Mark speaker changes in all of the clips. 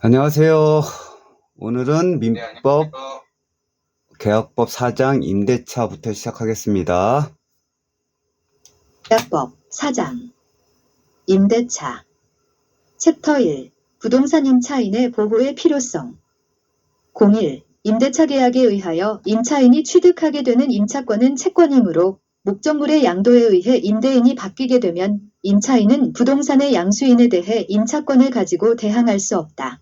Speaker 1: 안녕하세요. 오늘은
Speaker 2: 네,
Speaker 1: 민법
Speaker 2: 안녕하십니까.
Speaker 1: 계약법 4장 임대차부터 시작하겠습니다.
Speaker 3: 계약법 4장 임대차 챕터 1 부동산 임차인의 보호의 필요성 01. 임대차 계약에 의하여 임차인이 취득하게 되는 임차권은 채권이므로 목적물의 양도에 의해 임대인이 바뀌게 되면 임차인은 부동산의 양수인에 대해 임차권을 가지고 대항할 수 없다.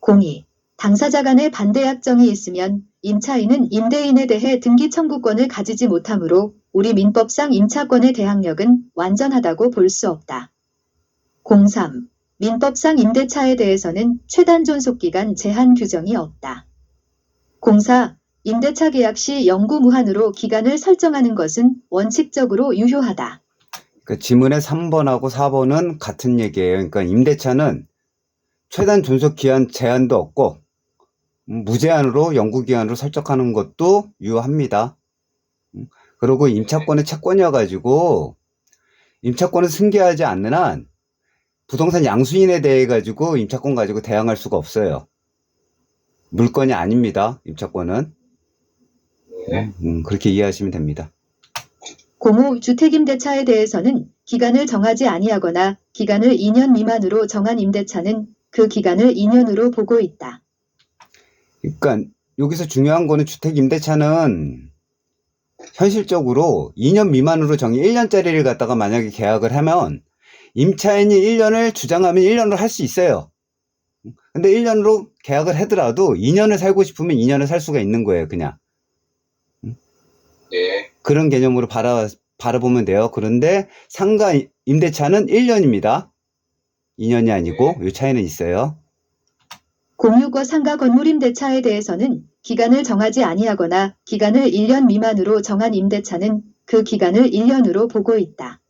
Speaker 3: 02. 당사자 간의 반대 약정이 있으면 임차인은 임대인에 대해 등기 청구권을 가지지 못하므로 우리 민법상 임차권의 대항력은 완전하다고 볼 수 없다. 03. 민법상 임대차에 대해서는 최단 존속기간 제한 규정이 없다. 04. 임대차 계약 시 영구 무한으로 기간을 설정하는 것은 원칙적으로 유효하다.
Speaker 1: 지문의 3번하고 4번은 같은 얘기예요. 그러니까 임대차는 최단 존속 기한 제한도 없고 무제한으로 영구기한으로 설정하는 것도 유효합니다. 그리고 임차권의 채권이어가지고 임차권을 승계하지 않는 한 부동산 양수인에 대해 가지고 임차권 가지고 대항할 수가 없어요. 물건이 아닙니다. 임차권은.
Speaker 2: 네.
Speaker 1: 그렇게 이해하시면 됩니다.
Speaker 3: 05. 주택임대차에 대해서는 기간을 정하지 아니하거나 기간을 2년 미만으로 정한 임대차는 그 기간을 2년으로 보고 있다.
Speaker 1: 그러니까 여기서 중요한 거는 주택임대차는 현실적으로 2년 미만으로 정의 1년짜리를 갖다가 만약에 계약을 하면 임차인이 1년을 주장하면 1년을 할 수 있어요. 근데 1년으로 계약을 하더라도 2년을 살고 싶으면 2년을 살 수가 있는 거예요. 그냥.
Speaker 2: 네.
Speaker 1: 그런 개념으로 바라보면 돼요. 그런데 상가 임대차는 1년입니다. 2년이 아니고 이 차이는 있어요.
Speaker 3: 공유과 상가 건물임대차에 대해서는 기간을 정하지 아니하거나 기간을 1년 미만으로 정한 임대차는 그 기간을 1년으로 보고 있다.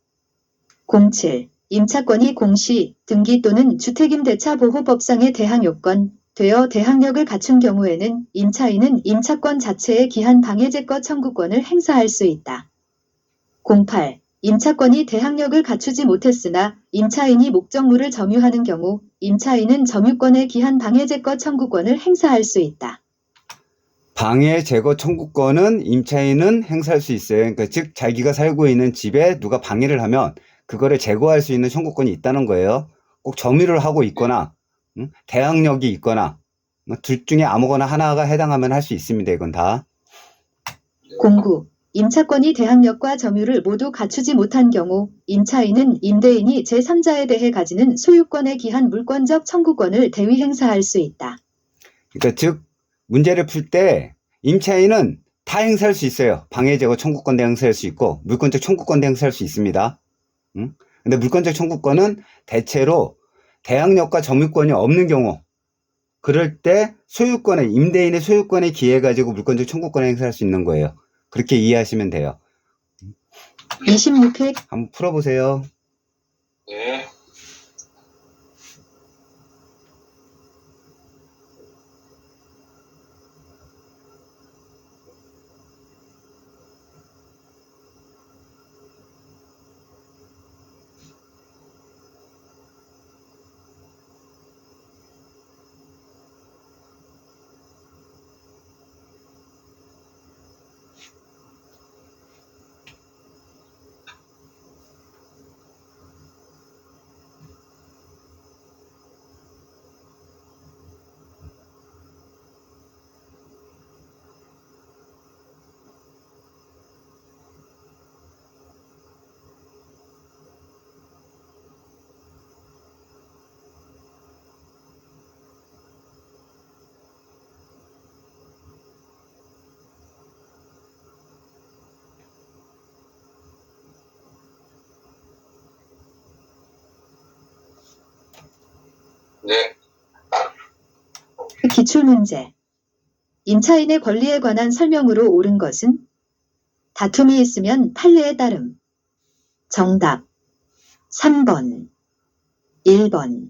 Speaker 3: 07. 임차권이 공시, 등기 또는 주택임대차 보호법상의 대항요건 되어 대항력을 갖춘 경우에는 임차인은 임차권 자체의 기한 방해제거 청구권을 행사할 수 있다. 08. 임차권이 대항력을 갖추지 못했으나 임차인이 목적물을 점유하는 경우 임차인은 점유권의 기한 방해제거 청구권을 행사할 수 있다.
Speaker 1: 방해 제거 청구권은 임차인은 행사할 수 있어요. 그러니까 즉 자기가 살고 있는 집에 누가 방해를 하면 그거를 제거할 수 있는 청구권이 있다는 거예요. 꼭 점유를 하고 있거나 대항력이 있거나 둘 중에 아무거나 하나가 해당하면 할 수 있습니다. 이건 다.
Speaker 3: 09. 임차권이 대항력과 점유를 모두 갖추지 못한 경우 임차인은 임대인이 제3자에 대해 가지는 소유권에 기한 물권적 청구권을 대위 행사할 수 있다.
Speaker 1: 그러니까 즉 문제를 풀 때 임차인은 다 행사할 수 있어요. 방해 제거 청구권도 행사할 수 있고 물권적 청구권도 행사할 수 있습니다. 근데 물권적 청구권은 대체로 대항력과 점유권이 없는 경우 그럴 때 소유권에 임대인의 소유권에 기해 가지고 물권적 청구권을 행사할 수 있는 거예요. 그렇게 이해하시면 돼요.
Speaker 3: 26회
Speaker 1: 한번 풀어보세요.
Speaker 2: 네. 네.
Speaker 3: 기출문제. 임차인의 권리에 관한 설명으로 옳은 것은? 다툼이 있으면 판례에 따름. 정답 3번 1번.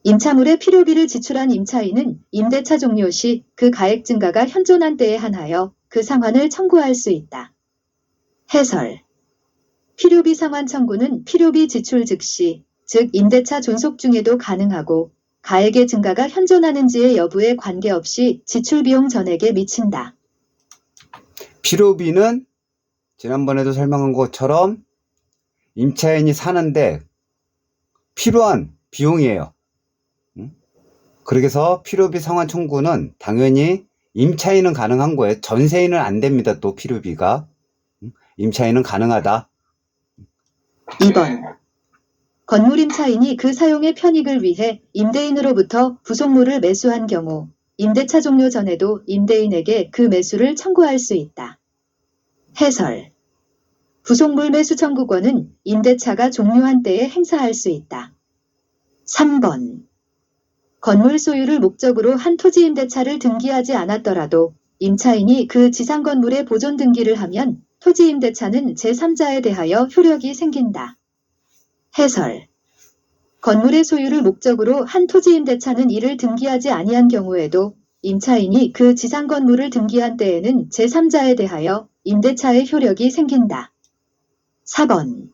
Speaker 3: 임차물의 필요비를 지출한 임차인은 임대차 종료 시 그 가액 증가가 현존한 때에 한하여 그 상환을 청구할 수 있다. 해설. 필요비 상환 청구는 필요비 지출 즉시, 즉 임대차 존속 중에도 가능하고 가액의 증가가 현존하는지의 여부에 관계없이 지출 비용 전액에 미친다.
Speaker 1: 필요비는 지난번에도 설명한 것처럼 임차인이 사는데 필요한 비용이에요. 그래서 필요비 상환 청구는 당연히 임차인은 가능한 거예요. 전세인은 안 됩니다. 또 필요비가. 임차인은 가능하다.
Speaker 3: 2번. 건물 임차인이 그 사용의 편익을 위해 임대인으로부터 부속물을 매수한 경우 임대차 종료 전에도 임대인에게 그 매수를 청구할 수 있다. 해설. 부속물 매수 청구권은 임대차가 종료한 때에 행사할 수 있다. 3번. 건물 소유를 목적으로 한 토지 임대차를 등기하지 않았더라도 임차인이 그 지상 건물에 보존 등기를 하면 토지 임대차는 제3자에 대하여 효력이 생긴다. 해설. 건물의 소유를 목적으로 한 토지 임대차는 이를 등기하지 아니한 경우에도 임차인이 그 지상 건물을 등기한 때에는 제3자에 대하여 임대차의 효력이 생긴다. 4번.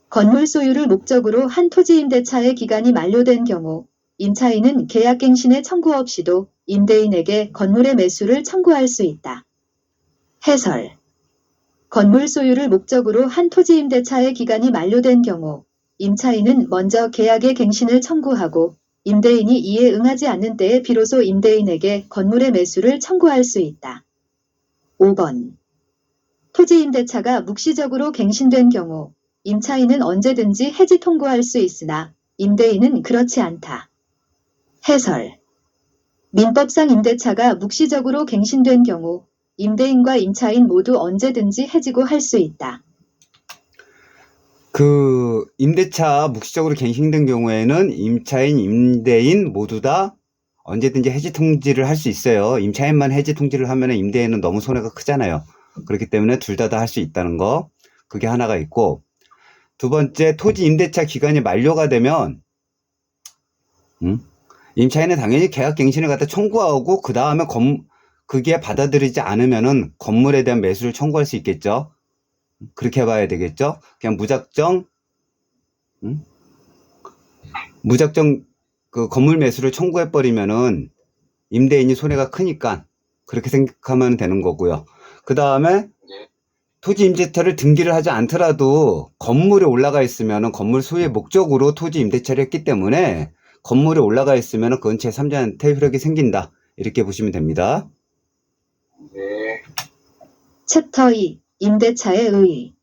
Speaker 3: 건물 소유를 목적으로 한 토지 임대차의 기간이 만료된 경우 임차인은 계약갱신의 청구 없이도 임대인에게 건물의 매수를 청구할 수 있다. 해설. 건물 소유를 목적으로 한 토지 임대차의 기간이 만료된 경우 임차인은 먼저 계약의 갱신을 청구하고 임대인이 이에 응하지 않는 때에 비로소 임대인에게 건물의 매수를 청구할 수 있다. 5번. 토지 임대차가 묵시적으로 갱신된 경우 임차인은 언제든지 해지 통고할 수 있으나 임대인은 그렇지 않다. 해설. 민법상 임대차가 묵시적으로 갱신된 경우 임대인과 임차인 모두 언제든지 해지고 할 수 있다.
Speaker 1: 그 임대차 묵시적으로 갱신된 경우에는 임차인, 임대인 모두 다 언제든지 해지 통지를 할 수 있어요. 임차인만 해지 통지를 하면 임대인은 너무 손해가 크잖아요. 그렇기 때문에 둘 다 할 수 있다는 거, 그게 하나가 있고, 두 번째, 토지 임대차 기간이 만료가 되면 임차인은 당연히 계약갱신을 갖다 청구하고 그 다음에 그게 받아들이지 않으면은 건물에 대한 매수를 청구할 수 있겠죠. 그렇게 봐야 되겠죠. 그냥 무작정 그 건물 매수를 청구해 버리면은 임대인이 손해가 크니까 그렇게 생각하면 되는 거고요. 그 다음에 토지 임대차를 등기를 하지 않더라도 건물에 올라가 있으면은 건물 소유의 목적으로 토지 임대차를 했기 때문에 건물에 올라가 있으면은 그건 제3자한테 효력이 생긴다. 이렇게 보시면 됩니다.
Speaker 2: 네.
Speaker 3: 챕터 2. 임대차의 의의.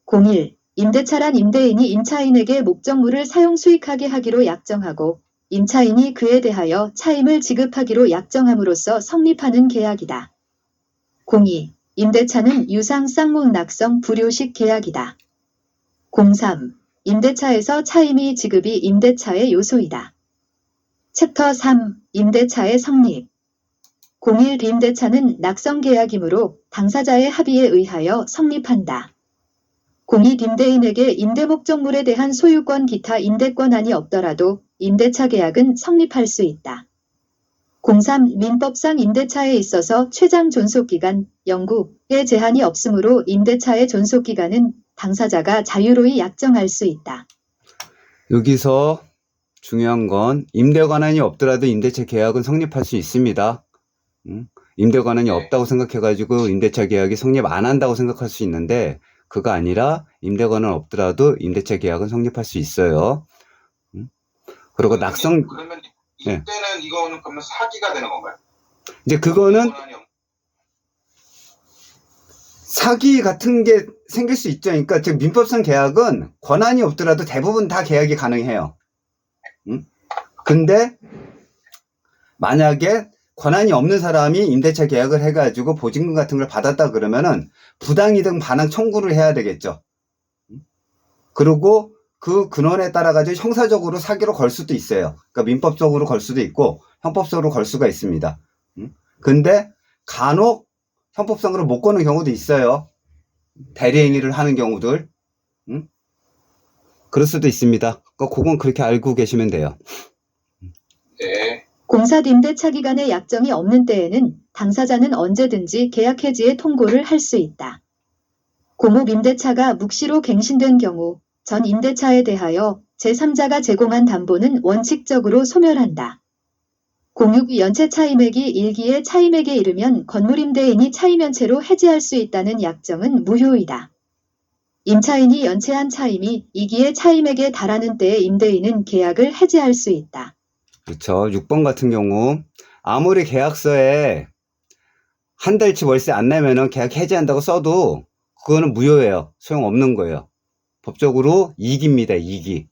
Speaker 3: 01. 임대차란 임대인이 임차인에게 목적물을 사용 수익하게 하기로 약정하고 임차인이 그에 대하여 차임을 지급하기로 약정함으로써 성립하는 계약이다. 02. 임대차는 유상 쌍문 낙성 불효식 계약이다. 03. 임대차에서 차임이 지급이 임대차의 요소이다. 챕터 3. 임대차의 성립. 01. 임대차는 낙성 계약이므로 당사자의 합의에 의하여 성립한다. 02. 임대인에게 임대 목적물에 대한 소유권 기타 임대권한이 없더라도 임대차 계약은 성립할 수 있다. 03. 민법상 임대차에 있어서 최장 존속기간, 영구에 제한이 없으므로 임대차의 존속기간은 당사자가 자유로이 약정할 수 있다.
Speaker 1: 여기서 중요한 건 임대 권한이 없더라도 임대차 계약은 성립할 수 있습니다. 임대 권한이 없다고 생각해가지고 임대차 계약이 성립 안 한다고 생각할 수 있는데 그거 아니라 임대 권한 없더라도 임대차 계약은 성립할 수 있어요. 그리고 낙성
Speaker 2: 그러면 이때는 이거는 그러면 사기가 되는 건가요?
Speaker 1: 이제 그거는 사기 같은 게 생길 수 있죠. 그러니까 지금 민법상 계약은 권한이 없더라도 대부분 다 계약이 가능해요. 근데 만약에 권한이 없는 사람이 임대차 계약을 해가지고 보증금 같은 걸 받았다 그러면은 부당이득 반환 청구를 해야 되겠죠. 그리고 그 근원에 따라 가지고 형사적으로 사기로 걸 수도 있어요. 그러니까 민법적으로 걸 수도 있고 형법적으로 걸 수가 있습니다. 근데 간혹 형법상으로 못 거는 경우도 있어요. 대리행위를 하는 경우들. 그럴 수도 있습니다. 그러니까 그건 그렇게 알고 계시면 돼요.
Speaker 2: 네.
Speaker 3: 공사 임대차 기간에 약정이 없는 때에는 당사자는 언제든지 계약 해지에 통고를 할 수 있다. 공업 임대차가 묵시로 갱신된 경우 전 임대차에 대하여 제3자가 제공한 담보는 원칙적으로 소멸한다. 공유 연체 차임액이 일기의 차임액에 이르면 건물임대인이 차임연체로 해지할 수 있다는 약정은 무효이다. 임차인이 연체한 차임이 2기의 차임액에 달하는 때에 임대인은 계약을 해지할 수 있다.
Speaker 1: 그렇죠. 6번 같은 경우 아무리 계약서에 한 달치 월세 안 내면은 계약 해지한다고 써도 그거는 무효예요. 소용없는 거예요. 법적으로 2기입니다. 2기.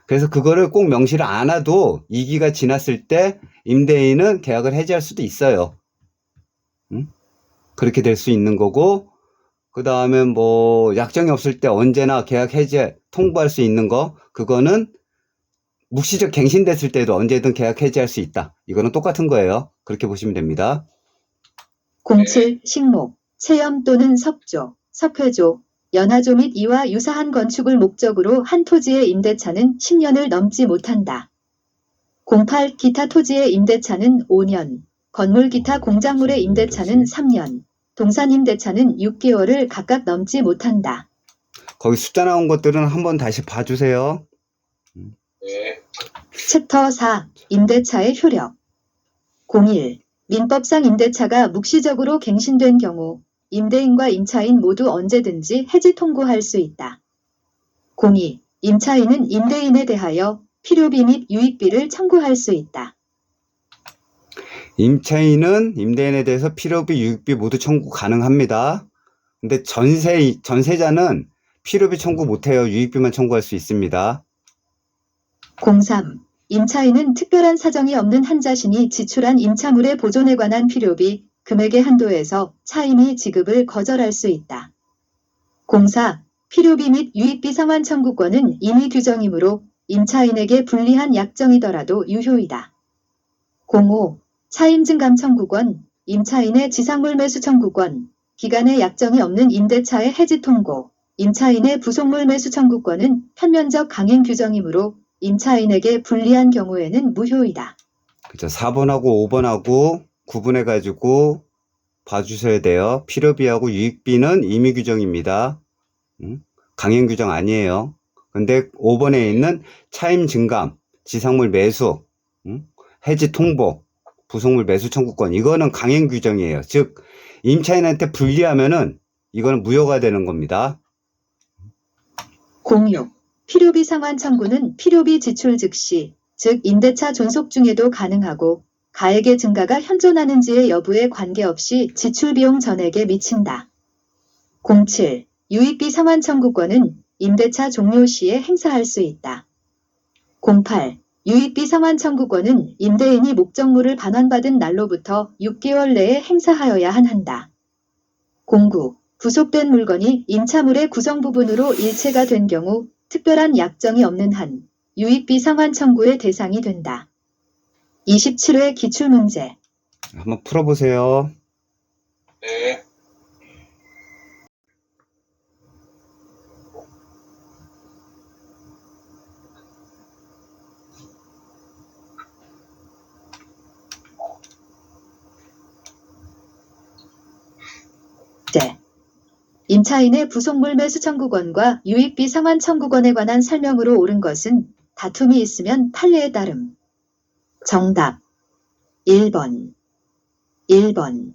Speaker 1: 그래서 그거를 꼭 명시를 안 해도 2기가 지났을 때 임대인은 계약을 해지할 수도 있어요. 그렇게 될 수 있는 거고, 그 다음에 뭐 약정이 없을 때 언제나 계약 해지 통보할 수 있는 거, 그거는 묵시적 갱신됐을 때도 언제든 계약 해지할 수 있다. 이거는 똑같은 거예요. 그렇게 보시면 됩니다.
Speaker 3: 07. 식목, 체험 또는 석조, 석회조, 연화조 및 이와 유사한 건축을 목적으로 한 토지의 임대차는 10년을 넘지 못한다. 08. 기타 토지의 임대차는 5년, 건물 기타 공작물의 임대차는 3년, 동산 임대차는 6개월을 각각 넘지 못한다.
Speaker 1: 거기 숫자 나온 것들은 한번 다시 봐주세요.
Speaker 2: 네.
Speaker 3: 챕터 4. 임대차의 효력. 01. 민법상 임대차가 묵시적으로 갱신된 경우 임대인과 임차인 모두 언제든지 해지 통고할 수 있다. 02. 임차인은 임대인에 대하여 필요비 및 유익비를 청구할 수 있다.
Speaker 1: 임차인은 임대인에 대해서 필요비, 유익비 모두 청구 가능합니다. 근데 전세자는 필요비 청구 못해요. 유익비만 청구할 수 있습니다.
Speaker 3: 03. 임차인은 특별한 사정이 없는 한 자신이 지출한 임차물의 보존에 관한 필요비 금액의 한도에서 차임이 지급을 거절할 수 있다. 04. 필요비 및 유익비 상환 청구권은 임의 규정이므로 임차인에게 불리한 약정이더라도 유효이다. 05. 차임 증감 청구권, 임차인의 지상물 매수 청구권, 기간의 약정이 없는 임대차의 해지 통고, 임차인의 부속물 매수 청구권은 편면적 강행 규정이므로 임차인에게 불리한 경우에는 무효이다.
Speaker 1: 그죠. 4번하고 5번하고 구분해가지고 봐주셔야 돼요. 필요비하고 유익비는 임의 규정입니다. 강행 규정 아니에요. 근데 5번에 있는 차임 증감, 지상물 매수, 해지 통보, 부속물 매수 청구권, 이거는 강행 규정이에요. 즉 임차인한테 불리하면은 이거는 무효가 되는 겁니다.
Speaker 3: 06. 필요비 상환 청구는 필요비 지출 즉시, 즉 임대차 존속 중에도 가능하고 가액의 증가가 현존하는지의 여부에 관계없이 지출 비용 전액에 미친다. 07. 유익비 상환 청구권은 임대차 종료 시에 행사할 수 있다. 08. 유익비 상환 청구권은 임대인이 목적물을 반환받은 날로부터 6개월 내에 행사하여야 한다. 09. 부속된 물건이 임차물의 구성 부분으로 일체가 된 경우 특별한 약정이 없는 한 유익비 상환 청구의 대상이 된다. 27회 기출문제.
Speaker 1: 한번 풀어보세요.
Speaker 2: 네.
Speaker 3: 임차인의 부속물 매수 청구권과 유익비 상환 청구권에 관한 설명으로 옳은 것은 다툼이 있으면 판례에 따름. 정답 1번. 1번.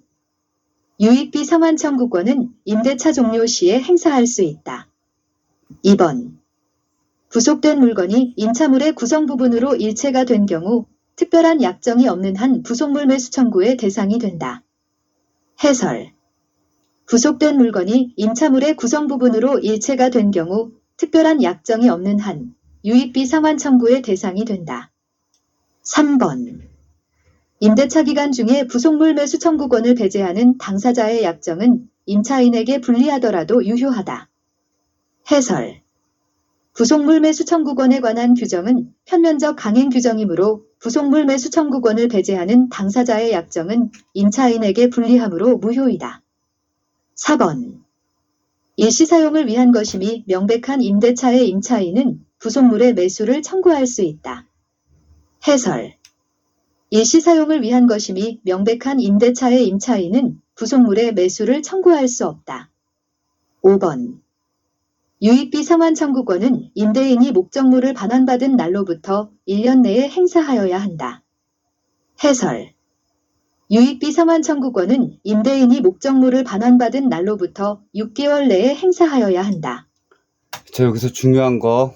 Speaker 3: 유익비 상환 청구권은 임대차 종료 시에 행사할 수 있다. 2번. 부속된 물건이 임차물의 구성 부분으로 일체가 된 경우 특별한 약정이 없는 한 부속물 매수 청구의 대상이 된다. 해설. 부속된 물건이 임차물의 구성 부분으로 일체가 된 경우 특별한 약정이 없는 한 유익비 상환 청구의 대상이 된다. 3번. 임대차 기간 중에 부속물 매수 청구권을 배제하는 당사자의 약정은 임차인에게 불리하더라도 유효하다. 해설. 부속물 매수 청구권에 관한 규정은 편면적 강행 규정이므로 부속물 매수 청구권을 배제하는 당사자의 약정은 임차인에게 불리하므로 무효이다. 4번. 일시 사용을 위한 것임이 명백한 임대차의 임차인은 부속물의 매수를 청구할 수 있다. 해설. 일시 사용을 위한 것임이 명백한 임대차의 임차인은 부속물의 매수를 청구할 수 없다. 5번. 유익비 상환 청구권은 임대인이 목적물을 반환받은 날로부터 1년 내에 행사하여야 한다. 해설. 유익비 상환 청구권은 임대인이 목적물을 반환받은 날로부터 6개월 내에 행사하여야 한다.
Speaker 1: 자, 여기서 중요한 거.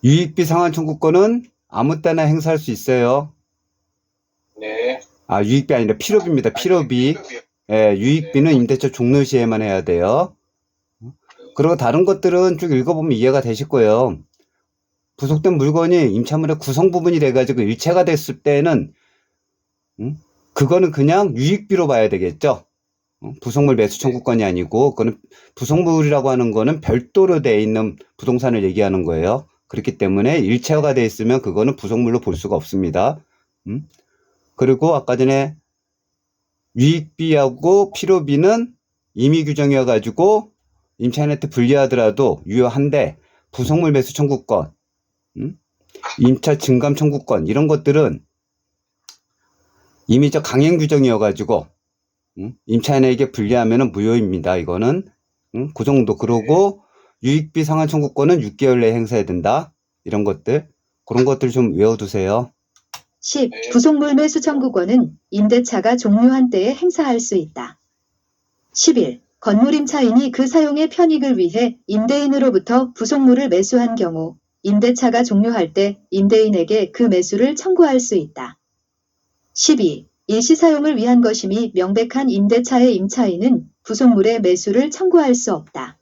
Speaker 1: 유익비 상환 청구권은 아무 때나 행사할 수 있어요.
Speaker 2: 네.
Speaker 1: 아, 유익비 아니라 필요비입니다. 필요비. 예, 유익비는 임대차 종료 시에만 해야 돼요. 그리고 다른 것들은 쭉 읽어보면 이해가 되실 거예요. 부속된 물건이 임차물의 구성 부분이 돼가지고 일체가 됐을 때는 그거는 그냥 유익비로 봐야 되겠죠. 부속물 매수 청구권이 아니고 그거는 부속물이라고 하는 거는 별도로 돼 있는 부동산을 얘기하는 거예요. 그렇기 때문에 일체화가 돼 있으면 그거는 부속물로 볼 수가 없습니다. 그리고 아까 전에 유익비하고 필요비는 임의 규정이어가지고 임차인한테 불리하더라도 유효한데 부속물 매수 청구권, 임차 증감 청구권 이런 것들은 임의적 강행 규정이어가지고 임차인에게 불리하면 무효입니다. 이거는 그 정도. 그러고 유익비 상환 청구권은 6개월 내에 행사해야 된다. 이런 것들 그런 것들 좀 외워두세요.
Speaker 3: 10. 부속물 매수 청구권은 임대차가 종료한 때에 행사할 수 있다. 11. 건물 임차인이 그 사용의 편익을 위해 임대인으로부터 부속물을 매수한 경우 임대차가 종료할 때 임대인에게 그 매수를 청구할 수 있다. 12. 일시 사용을 위한 것임이 명백한 임대차의 임차인은 부속물의 매수를 청구할 수 없다.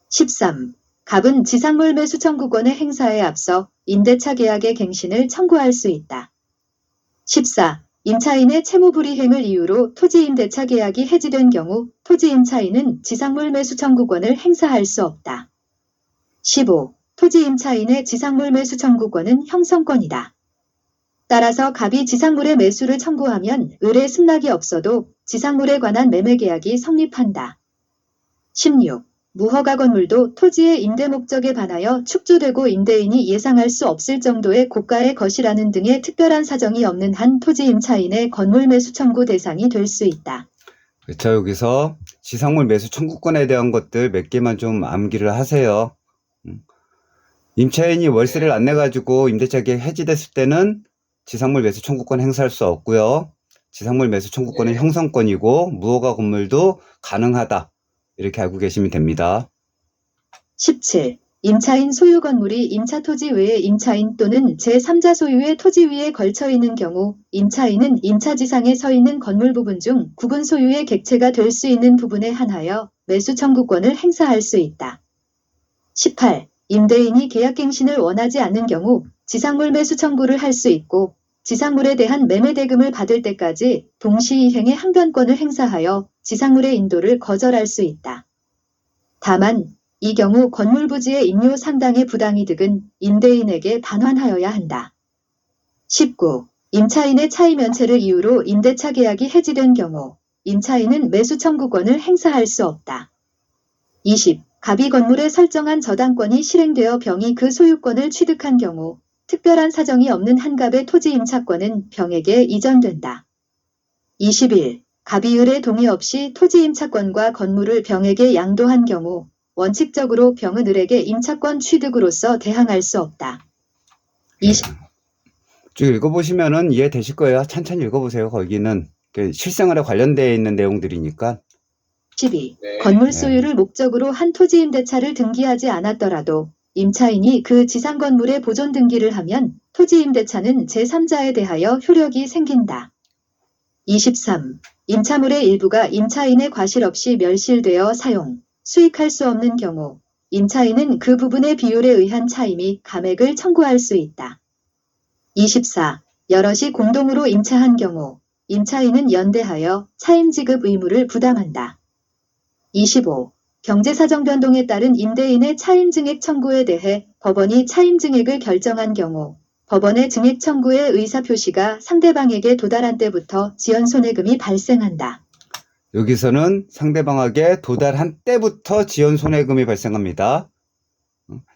Speaker 3: 13. 갑은 지상물 매수 청구권의 행사에 앞서 임대차 계약의 갱신을 청구할 수 있다. 14. 임차인의 채무불이행을 이유로 토지임대차 계약이 해지된 경우 토지임차인은 지상물 매수 청구권을 행사할 수 없다. 15. 토지임차인의 지상물 매수 청구권은 형성권이다. 따라서 갑이 지상물의 매수를 청구하면 을의 승낙이 없어도 지상물에 관한 매매계약이 성립한다. 16. 무허가 건물도 토지의 임대 목적에 반하여 축조되고 임대인이 예상할 수 없을 정도의 고가의 것이라는 등의 특별한 사정이 없는 한 토지 임차인의 건물 매수 청구 대상이 될 수 있다.
Speaker 1: 자, 여기서 지상물 매수 청구권에 대한 것들 몇 개만 좀 암기를 하세요. 임차인이 월세를 안 내가지고 임대차 계약 해지됐을 때는 지상물 매수 청구권 행사할 수 없고요. 지상물 매수 청구권은 형성권이고 무허가 건물도 가능하다. 이렇게 알고 계시면 됩니다.
Speaker 3: 17. 임차인 소유 건물이 임차 토지 외에 임차인 또는 제3자 소유의 토지 위에 걸쳐 있는 경우 임차인은 임차지상에 서 있는 건물 부분 중 구분 소유의 객체가 될 수 있는 부분에 한하여 매수 청구권을 행사할 수 있다. 18. 임대인이 계약갱신을 원하지 않는 경우 지상물 매수 청구를 할 수 있고 지상물에 대한 매매 대금을 받을 때까지 동시이행의 항변권을 행사하여 지상물의 인도를 거절할 수 있다. 다만 이 경우 건물 부지의 임료 상당의 부당이득은 임대인에게 반환하여야 한다. 19. 임차인의 차이 면체를 이유로 임대차 계약이 해지된 경우 임차인은 매수 청구권을 행사할 수 없다. 20. 갑이 건물에 설정한 저당권이 실행되어 병이 그 소유권을 취득한 경우 특별한 사정이 없는 한갑의 토지 임차권은 병에게 이전된다. 21. 갑이 을의 동의 없이 토지 임차권과 건물을 병에게 양도한 경우 원칙적으로 병은 을에게 임차권 취득으로서 대항할 수 없다. 20.
Speaker 1: 쭉 읽어보시면은 이해되실 거예요. 천천히 읽어보세요. 거기는 실생활에 관련되어 있는 내용들이니까.
Speaker 3: 12. 건물 소유를 목적으로 한 토지 임대차를 등기하지 않았더라도 임차인이 그 지상 건물에 보존 등기를 하면 토지 임대차는 제3자에 대하여 효력이 생긴다. 23. 임차물의 일부가 임차인의 과실 없이 멸실되어 사용, 수익할 수 없는 경우 임차인은 그 부분의 비율에 의한 차이 및 감액을 청구할 수 있다. 24. 여럿이 공동으로 임차한 경우 임차인은 연대하여 차임 지급 의무를 부담한다. 25. 경제사정 변동에 따른 임대인의 차임 증액 청구에 대해 법원이 차임 증액을 결정한 경우 법원의 증액 청구의 의사표시가 상대방에게 도달한 때부터 지연손해금이 발생한다.
Speaker 1: 여기서는 상대방에게 도달한 때부터 지연손해금이 발생합니다.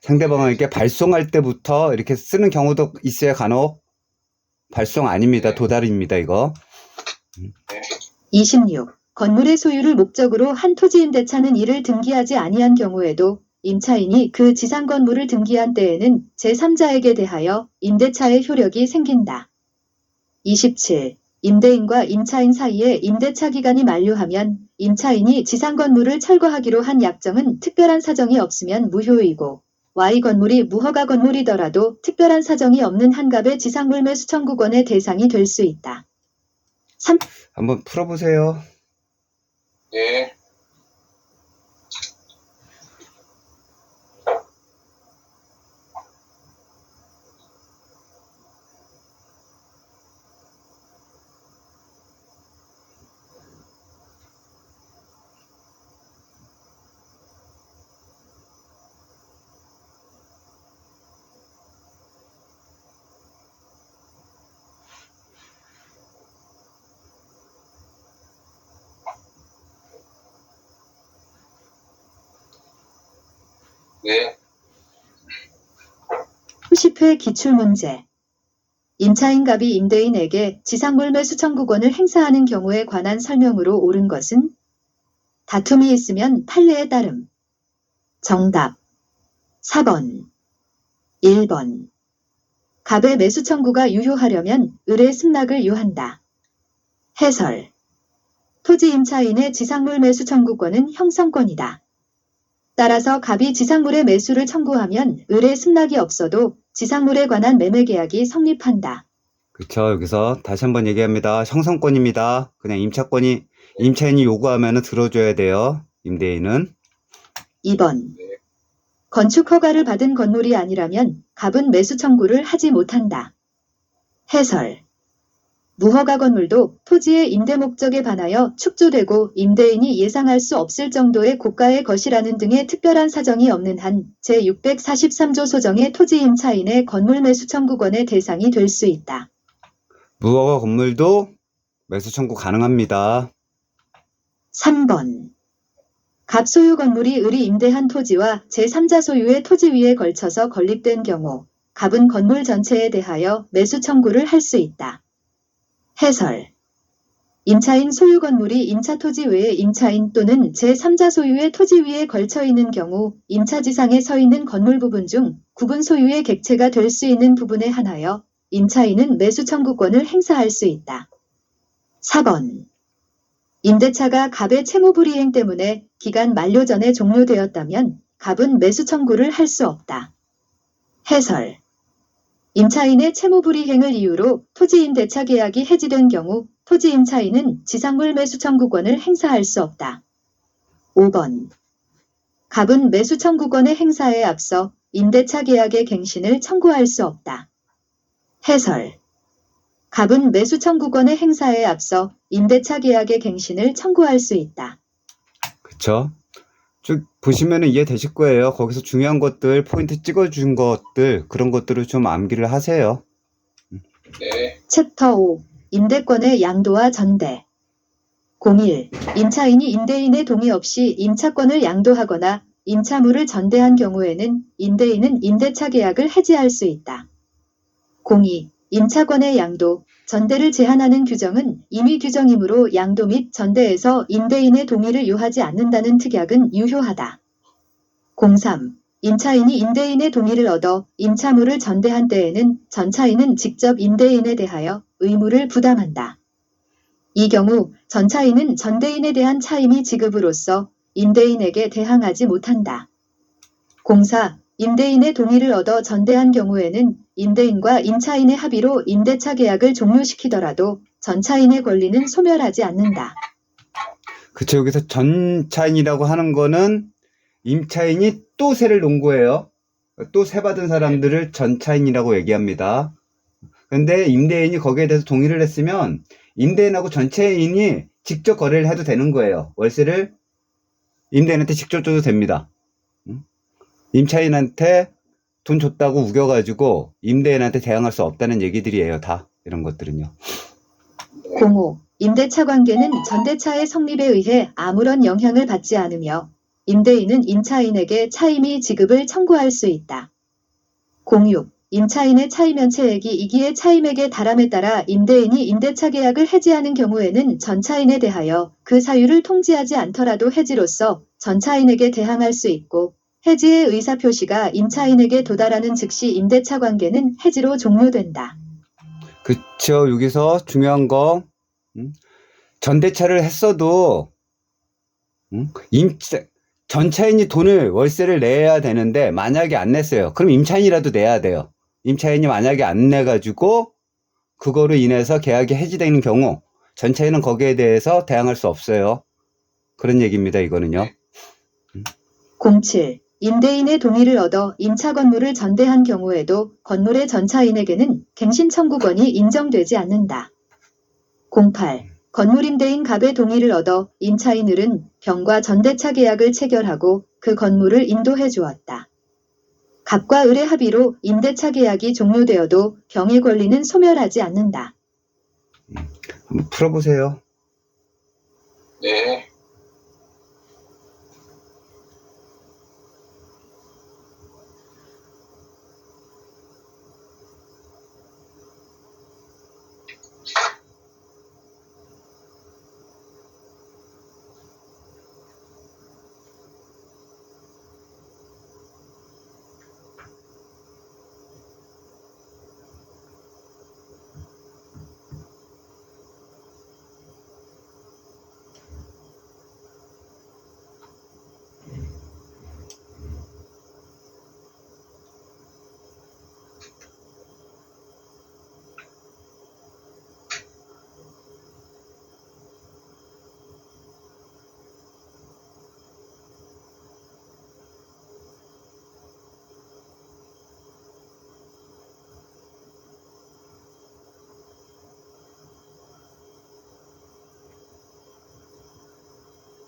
Speaker 1: 상대방에게 발송할 때부터 이렇게 쓰는 경우도 있어요. 간혹. 발송 아닙니다. 도달입니다. 이거.
Speaker 3: 26. 건물의 소유를 목적으로 한 토지임대차는 이를 등기하지 아니한 경우에도 임차인이 그 지상 건물을 등기한 때에는 제3자에게 대하여 임대차의 효력이 생긴다. 27. 임대인과 임차인 사이에 임대차 기간이 만료하면 임차인이 지상 건물을 철거하기로 한 약정은 특별한 사정이 없으면 무효이고 Y 건물이 무허가 건물이더라도 특별한 사정이 없는 한갑의 지상물 매수 청구권의 대상이 될 수 있다. 3.
Speaker 1: 한번 풀어보세요.
Speaker 2: 네. 네.
Speaker 3: 30회 기출문제. 임차인갑이 임대인에게 지상물 매수 청구권을 행사하는 경우에 관한 설명으로 옳은 것은? 다툼이 있으면 판례에 따름. 정답 4번 1번 갑의 매수 청구가 유효하려면 을의 승낙을 요한다. 해설 토지 임차인의 지상물 매수 청구권은 형성권이다. 따라서 갑이 지상물의 매수를 청구하면 을의 승낙이 없어도 지상물에 관한 매매계약이 성립한다.
Speaker 1: 그쵸. 여기서 다시 한번 얘기합니다. 형성권입니다. 그냥 임차인이 요구하면 들어줘야 돼요. 임대인은.
Speaker 3: 2번 건축 허가를 받은 건물이 아니라면 갑은 매수 청구를 하지 못한다. 해설 무허가 건물도 토지의 임대 목적에 반하여 축조되고 임대인이 예상할 수 없을 정도의 고가의 것이라는 등의 특별한 사정이 없는 한 제643조 소정의 토지 임차인의 건물 매수 청구권의 대상이 될 수 있다.
Speaker 1: 무허가 건물도 매수 청구 가능합니다.
Speaker 3: 3번 갑 소유 건물이 을이 임대한 토지와 제3자 소유의 토지 위에 걸쳐서 건립된 경우 갑은 건물 전체에 대하여 매수 청구를 할 수 있다. 해설 임차인 소유 건물이 임차 토지 외에 임차인 또는 제3자 소유의 토지 위에 걸쳐 있는 경우 임차지상에 서 있는 건물 부분 중 구분 소유의 객체가 될 수 있는 부분에 한하여 임차인은 매수 청구권을 행사할 수 있다. 4번 임대차가 갑의 채무불이행 때문에 기간 만료 전에 종료되었다면 갑은 매수 청구를 할 수 없다. 해설 임차인의 채무불이행을 이유로 토지임대차 계약이 해지된 경우 토지임차인은 지상물 매수 청구권을 행사할 수 없다. 5번 갑은 매수 청구권의 행사에 앞서 임대차 계약의 갱신을 청구할 수 없다. 해설 갑은 매수 청구권의 행사에 앞서 임대차 계약의 갱신을 청구할 수 있다.
Speaker 1: 그쵸? 쭉 보시면 이해되실 거예요. 거기서 중요한 것들, 포인트 찍어준 것들, 그런 것들을 좀 암기를 하세요.
Speaker 2: 네.
Speaker 3: 챕터 5 임대권의 양도와 전대 01. 임차인이 임대인의 동의 없이 임차권을 양도하거나 임차물을 전대한 경우에는 임대인은 임대차 계약을 해지할 수 있다. 02. 임차권의 양도, 전대를 제한하는 규정은 임의 규정이므로 양도 및 전대에서 임대인의 동의를 요하지 않는다는 특약은 유효하다. 03. 임차인이 임대인의 동의를 얻어 임차물을 전대한 때에는 전차인은 직접 임대인에 대하여 의무를 부담한다. 이 경우 전차인은 전대인에 대한 차임의 지급으로서 임대인에게 대항하지 못한다. 04. 임대인의 동의를 얻어 전대한 경우에는 임대인과 임차인의 합의로 임대차 계약을 종료시키더라도 전차인의 권리는 소멸하지 않는다.
Speaker 1: 그쵸. 여기서 전차인이라고 하는 거는 임차인이 또 세를 놓은 거예요. 또 세 받은 사람들을 전차인이라고 얘기합니다. 근데 임대인이 거기에 대해서 동의를 했으면 임대인하고 전차인이 직접 거래를 해도 되는 거예요. 월세를 임대인한테 직접 줘도 됩니다. 임차인한테 돈 줬다고 우겨가지고 임대인한테 대항할 수 없다는 얘기들이에요. 다 이런 것들은요.
Speaker 3: 05. 임대차 관계는 전대차의 성립에 의해 아무런 영향을 받지 않으며 임대인은 임차인에게 차임의 지급을 청구할 수 있다. 06. 임차인의 차임연체액이 이기의 차임액에 달함에 따라 임대인이 임대차 계약을 해지하는 경우에는 전차인에 대하여 그 사유를 통지하지 않더라도 해지로서 전차인에게 대항할 수 있고, 해지의 의사표시가 임차인에게 도달하는 즉시 임대차 관계는 해지로 종료된다.
Speaker 1: 그쵸. 여기서 중요한 거, 전대차를 했어도, 전차인이 돈을, 월세를 내야 되는데, 만약에 안 냈어요. 그럼 임차인이라도 내야 돼요. 임차인이 만약에 안 내가지고, 그거로 인해서 계약이 해지되는 경우, 전차인은 거기에 대해서 대항할 수 없어요. 그런 얘기입니다, 이거는요.
Speaker 3: 07. 임대인의 동의를 얻어 임차 건물을 전대한 경우에도 건물의 전차인에게는 갱신 청구권이 인정되지 않는다. 08. 건물 임대인 갑의 동의를 얻어 임차인을은 병과 전대차 계약을 체결하고 그 건물을 인도해 주었다. 갑과 을의 합의로 임대차 계약이 종료되어도 병의 권리는 소멸하지 않는다.
Speaker 1: 한번 풀어보세요.
Speaker 2: 네.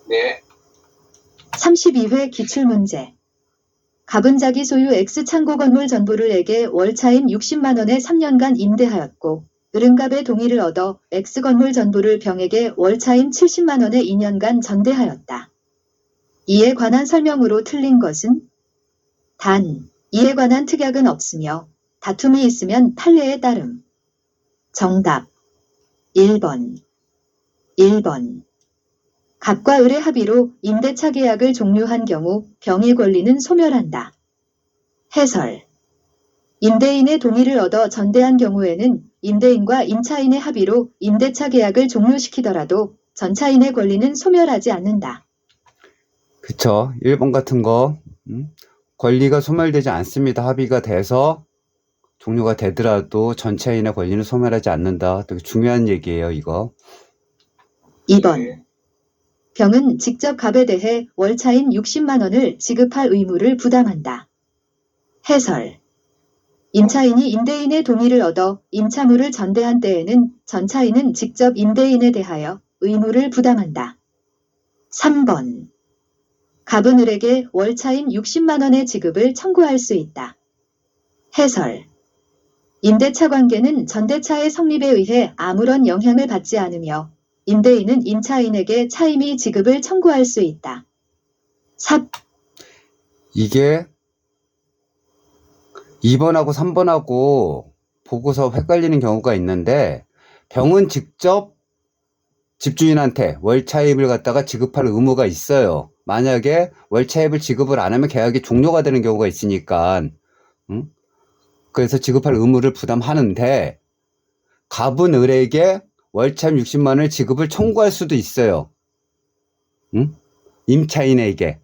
Speaker 2: 네.
Speaker 3: 32회 기출문제. 갑은 자기 소유 X창고 건물 전부를 에게 월차임 60만 원에 3년간 임대하였고, 을은 갑의 동의를 얻어 X건물 전부를 병에게 월차임 70만 원에 2년간 전대하였다. 이에 관한 설명으로 틀린 것은? 단, 이에 관한 특약은 없으며 다툼이 있으면 판례에 따름. 정답 1번. 1번. 갑과 을의 합의로 임대차 계약을 종료한 경우 병의 권리는 소멸한다. 해설. 임대인의 동의를 얻어 전대한 경우에는 임대인과 임차인의 합의로 임대차 계약을 종료시키더라도 전차인의 권리는 소멸하지 않는다.
Speaker 1: 그쵸. 1번 같은 거, 권리가 소멸되지 않습니다. 합의가 돼서 종료가 되더라도 전차인의 권리는 소멸하지 않는다. 되게 중요한 얘기예요, 이거.
Speaker 3: 2번. 병은 직접 갑에 대해 월차임 60만 원을 지급할 의무를 부담한다. 해설. 임차인이 임대인의 동의를 얻어 임차물을 전대한 때에는 전차인은 직접 임대인에 대하여 의무를 부담한다. 3번. 갑은 을에게 월차임 60만 원의 지급을 청구할 수 있다. 해설. 임대차 관계는 전대차의 성립에 의해 아무런 영향을 받지 않으며 임대인은 임차인에게 차임의 지급을 청구할 수 있다.
Speaker 1: 이게 2번하고 3번하고 보고서 헷갈리는 경우가 있는데, 병은 직접 집주인한테 월차입을 갖다가 지급할 의무가 있어요. 만약에 월차입을 지급을 안 하면 계약이 종료가 되는 경우가 있으니까, 그래서 지급할 의무를 부담하는데, 갑은 을에게 월차임 60만 원을 지급을 청구할 수도 있어요. 임차인에게,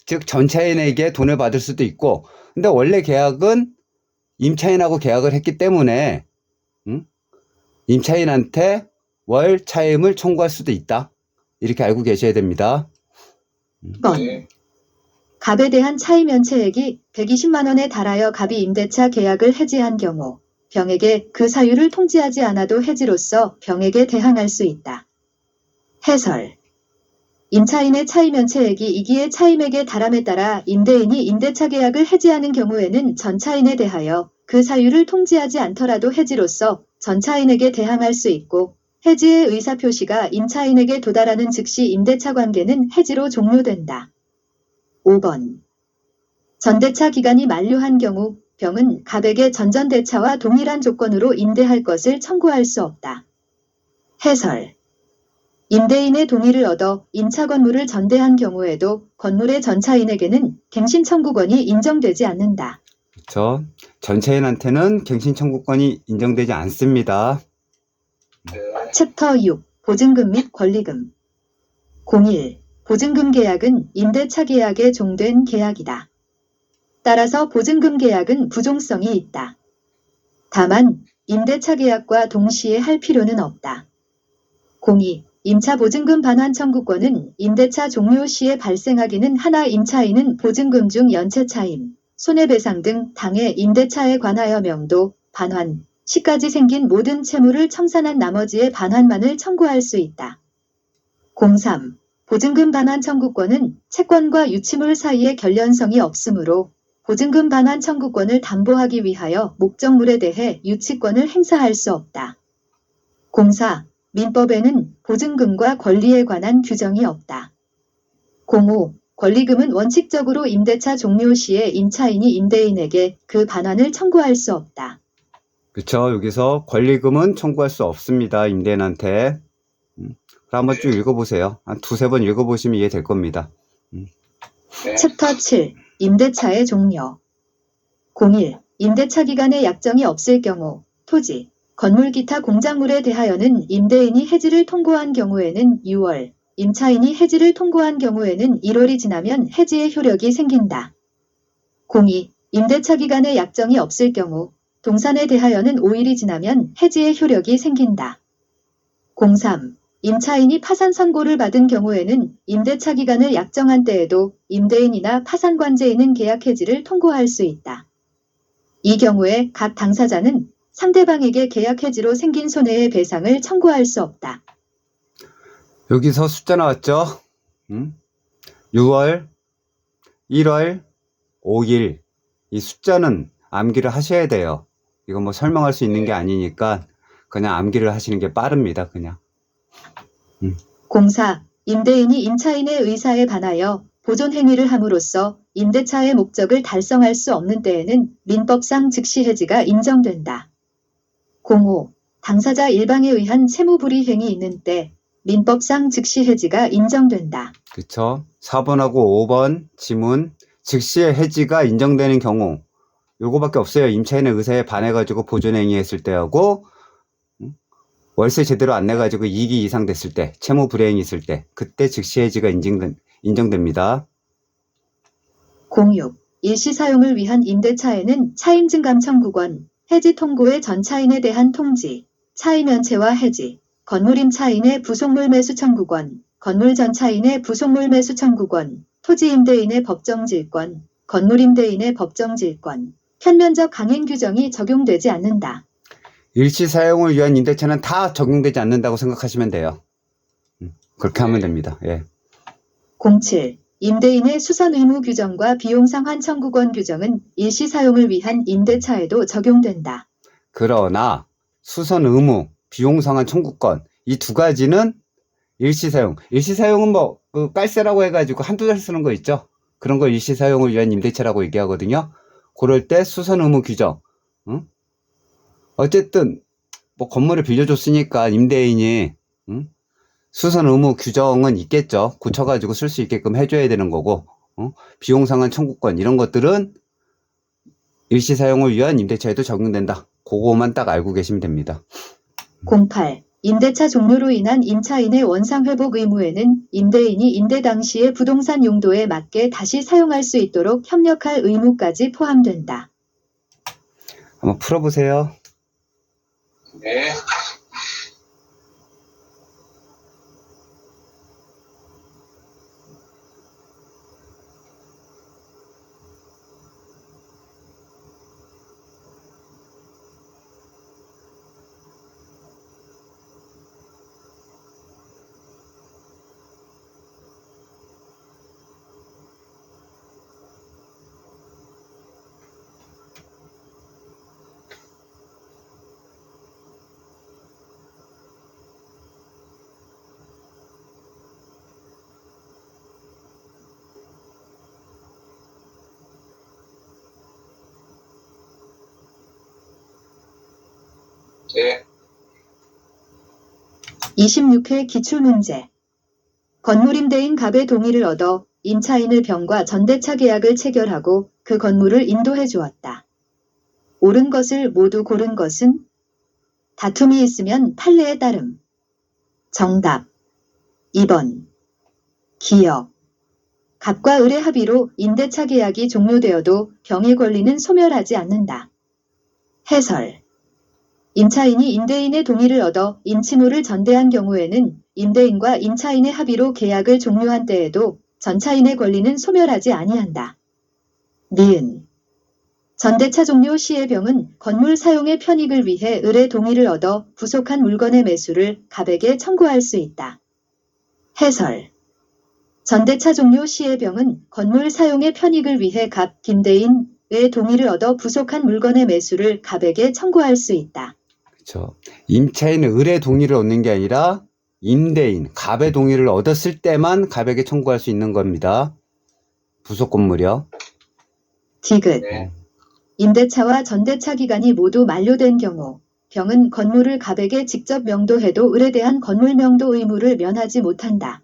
Speaker 1: 즉 전차인에게 돈을 받을 수도 있고, 근데 원래 계약은 임차인하고 계약을 했기 때문에 임차인한테 월 차임을 청구할 수도 있다. 이렇게 알고 계셔야 됩니다.
Speaker 3: 1번.
Speaker 2: 네.
Speaker 3: 갑에 대한 차임 연체액이 120만 원에 달하여 갑이 임대차 계약을 해지한 경우 병에게 그 사유를 통지하지 않아도 해지로서 병에게 대항할 수 있다. 해설. 임차인의 차임 연체액이 이기의 차임액에 달함에 따라 임대인이 임대차 계약을 해지하는 경우에는 전차인에 대하여 그 사유를 통지하지 않더라도 해지로서 전차인에게 대항할 수 있고, 해지의 의사표시가 임차인에게 도달하는 즉시 임대차 관계는 해지로 종료된다. 5번. 전대차 기간이 만료한 경우 병은 갑에게 전전대차와 동일한 조건으로 임대할 것을 청구할 수 없다. 해설. 임대인의 동의를 얻어 임차 건물을 전대한 경우에도 건물의 전차인에게는 갱신 청구권이 인정되지 않는다.
Speaker 1: 그렇죠. 전차인한테는 갱신 청구권이 인정되지 않습니다.
Speaker 2: 네.
Speaker 3: 챕터 6. 보증금 및 권리금. 01. 보증금 계약은 임대차 계약에 종된 계약이다. 따라서 보증금 계약은 부종성이 있다. 다만 임대차 계약과 동시에 할 필요는 없다. 02. 임차 보증금 반환 청구권은 임대차 종료 시에 발생하기는 하나 임차인은 보증금 중 연체차임, 손해배상 등 당해 임대차에 관하여 명도, 반환, 시까지 생긴 모든 채무를 청산한 나머지의 반환만을 청구할 수 있다. 03. 보증금 반환 청구권은 채권과 유치물 사이에 결련성이 없으므로 보증금 반환 청구권을 담보하기 위하여 목적물에 대해 유치권을 행사할 수 없다. 04. 민법에는 보증금과 권리에 관한 규정이 없다. 05. 권리금은 원칙적으로 임대차 종료 시에 임차인이 임대인에게 그 반환을 청구할 수 없다.
Speaker 1: 그렇죠. 여기서 권리금은 청구할 수 없습니다. 임대인한테. 그럼 한번 쭉 읽어보세요. 한 두세 번 읽어보시면 이해될 겁니다.
Speaker 2: 네.
Speaker 3: 챕터 7. 임대차의 종료. 01. 임대차 기간에 약정이 없을 경우 토지, 건물 기타 공작물에 대하여는 임대인이 해지를 통고한 경우에는 6월, 임차인이 해지를 통고한 경우에는 1월이 지나면 해지의 효력이 생긴다. 02. 임대차 기간에 약정이 없을 경우 동산에 대하여는 5일이 지나면 해지의 효력이 생긴다. 03. 임차인이 파산 선고를 받은 경우에는 임대차 기간을 약정한 때에도 임대인이나 파산관제인은 계약 해지를 통고할 수 있다. 이 경우에 각 당사자는 상대방에게 계약 해지로 생긴 손해의 배상을 청구할 수 없다.
Speaker 1: 여기서 숫자 나왔죠? 6월, 1월, 5일. 이 숫자는 암기를 하셔야 돼요. 이거 뭐 설명할 수 있는 게 아니니까 그냥 암기를 하시는 게 빠릅니다. 그냥.
Speaker 3: 04. 임대인이 임차인의 의사에 반하여 보존 행위를 함으로써 임대차의 목적을 달성할 수 없는 때에는 민법상 즉시 해지가 인정된다. 05. 당사자 일방에 의한 채무불이행이 있는 때 민법상 즉시 해지가 인정된다.
Speaker 1: 그쵸? 4번하고 5번 지문 즉시의 해지가 인정되는 경우 요거밖에 없어요. 임차인의 의사에 반해가지고 보존행위 했을 때하고 월세 제대로 안 내가지고 2기 이상 됐을 때 채무 불이행이 있을 때 그때 즉시 해지가 인정됩니다.
Speaker 3: 06. 일시 사용을 위한 임대차에는 차임증감 청구권, 해지 통고의 전차인에 대한 통지, 차임 면체와 해지, 건물 임차인의 부속물 매수 청구권, 건물 전차인의 부속물 매수 청구권, 토지 임대인의 법정질권, 건물 임대인의 법정질권, 편면적 강행 규정이 적용되지 않는다.
Speaker 1: 일시 사용을 위한 임대차는 다 적용되지 않는다고 생각하시면 돼요. 그렇게 하면 됩니다. 예.
Speaker 3: 07. 임대인의 수선 의무 규정과 비용 상환 청구권 규정은 일시 사용을 위한 임대차에도 적용된다.
Speaker 1: 그러나 수선 의무, 비용 상환 청구권 이 두 가지는 일시 사용. 일시 사용은 뭐 그 깔세라고 해가지고 한두 달 쓰는 거 있죠. 그런 걸 일시 사용을 위한 임대차라고 얘기하거든요. 그럴 때 수선 의무 규정. 응? 어쨌든 뭐 건물을 빌려줬으니까 임대인이 수선 의무 규정은 있겠죠. 고쳐가지고 쓸 수 있게끔 해줘야 되는 거고 비용 상환 청구권 이런 것들은 일시 사용을 위한 임대차에도 적용된다. 그거만 딱 알고 계시면 됩니다.
Speaker 3: 08. 임대차 종료로 인한 임차인의 원상회복 의무에는 임대인이 임대 당시의 부동산 용도에 맞게 다시 사용할 수 있도록 협력할 의무까지 포함된다.
Speaker 1: 한번 풀어보세요.
Speaker 2: 네. 네.
Speaker 3: 26회 기출문제. 건물임대인 갑의 동의를 얻어 임차인의 병과 전대차 계약을 체결하고 그 건물을 인도해 주었다. 옳은 것을 모두 고른 것은? 다툼이 있으면 판례에 따름. 정답 2번. 기역. 갑과 을의 합의로 임대차 계약이 종료되어도 병의 권리는 소멸하지 않는다. 해설. 임차인이 임대인의 동의를 얻어 임치물을 전대한 경우에는 임대인과 임차인의 합의로 계약을 종료한 때에도 전차인의 권리는 소멸하지 아니한다. 니은. 전대차 종료 시의 병은 건물 사용의 편익을 위해 을의 동의를 얻어 부속한 물건의 매수를 갑에게 청구할 수 있다. 해설. 전대차 종료 시의 병은 건물 사용의 편익을 위해 갑, 김대인의 동의를 얻어 부속한 물건의 매수를 갑에게 청구할 수 있다.
Speaker 1: 그렇죠. 임차인은 을의 동의를 얻는 게 아니라 임대인, 갑의 동의를 얻었을 때만 갑에게 청구할 수 있는 겁니다. 부속 건물이요.
Speaker 3: 디귿.
Speaker 2: 네.
Speaker 3: 임대차와 전대차 기간이 모두 만료된 경우 병은 건물을 갑에게 직접 명도해도 을에 대한 건물 명도 의무를 면하지 못한다.